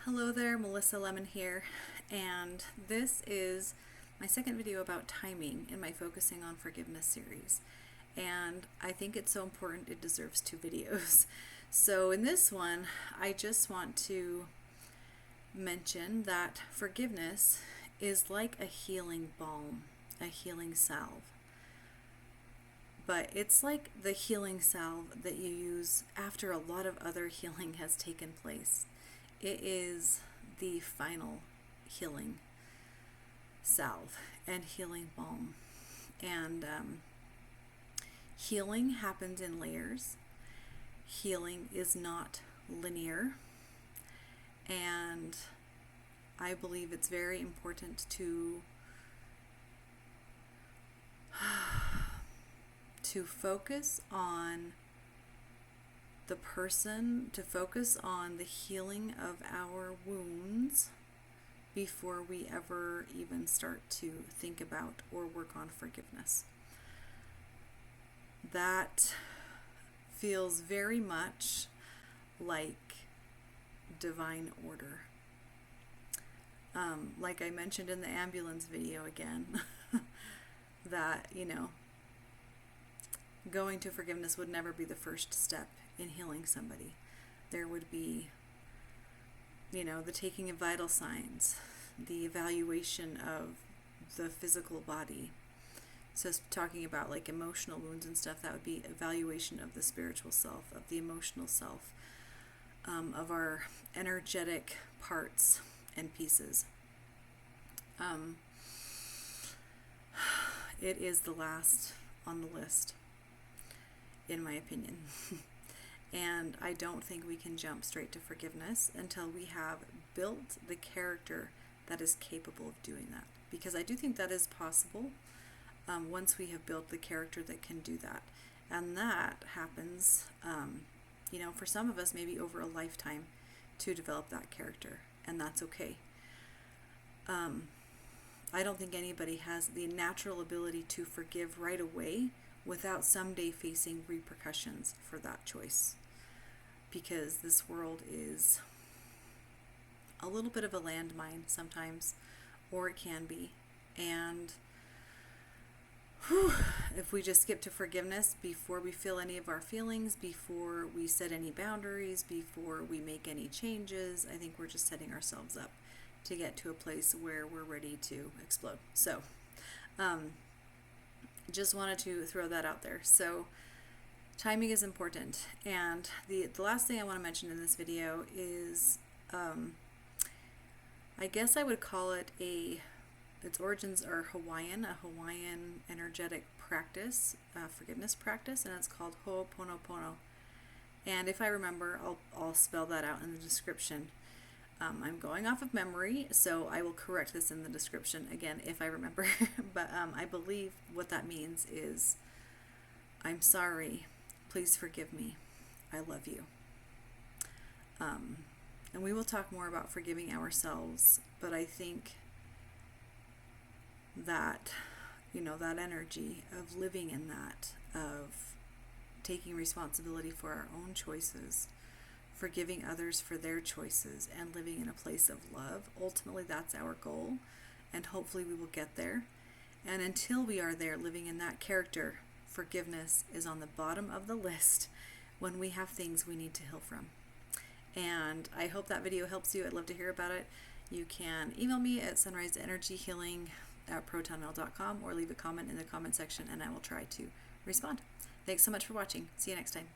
Hello there, Melissa Lemon here, and this is my second video about timing in my Focusing on Forgiveness series. And I think it's so important it deserves two videos. So in this one, I just want to mention that forgiveness is like a healing balm, a healing salve. But it's like the healing salve that you use after a lot of other healing has taken place. It is the final healing salve and healing balm. And healing happens in layers. Healing is not linear. And I believe it's very important to focus on the person, to focus on the healing of our wounds before we ever even start to think about or work on forgiveness. That feels very much like divine order. Like I mentioned in the ambulance video again, that, going to forgiveness would never be the first step in healing somebody. There would be, the taking of vital signs, the evaluation of the physical body. So talking about like emotional wounds and stuff, that would be evaluation of the spiritual self, of the emotional self, of our energetic parts and pieces. It is the last on the list, in my opinion. And I don't think we can jump straight to forgiveness until we have built the character that is capable of doing that. Because I do think that is possible once we have built the character that can do that. And that happens, for some of us, maybe over a lifetime to develop that character. And that's okay. I don't think anybody has the natural ability to forgive right away without someday facing repercussions for that choice. Because this world is a little bit of a landmine sometimes, or it can be. And if we just skip to forgiveness before we feel any of our feelings, before we set any boundaries, before we make any changes, I think we're just setting ourselves up to get to a place where we're ready to explode. So, just wanted to throw that out there. So timing is important. And the last thing I want to mention in this video is, I guess I would call it its origins are Hawaiian, a Hawaiian energetic practice, forgiveness practice, and it's called Ho'oponopono. And if I remember, I'll spell that out in the description. I'm going off of memory, so I will correct this in the description again if I remember. But I believe what that means is, I'm sorry, please forgive me, I love you. And we will talk more about forgiving ourselves, but I think that, that energy of living in that, of taking responsibility for our own choices, forgiving others for their choices, and living in a place of love. Ultimately, that's our goal, and hopefully we will get there. And until we are there, living in that character, forgiveness is on the bottom of the list when we have things we need to heal from. And I hope that video helps you. I'd love to hear about it. You can email me at sunriseenergyhealing@protonmail.com or leave a comment in the comment section, and I will try to respond. Thanks so much for watching. See you next time.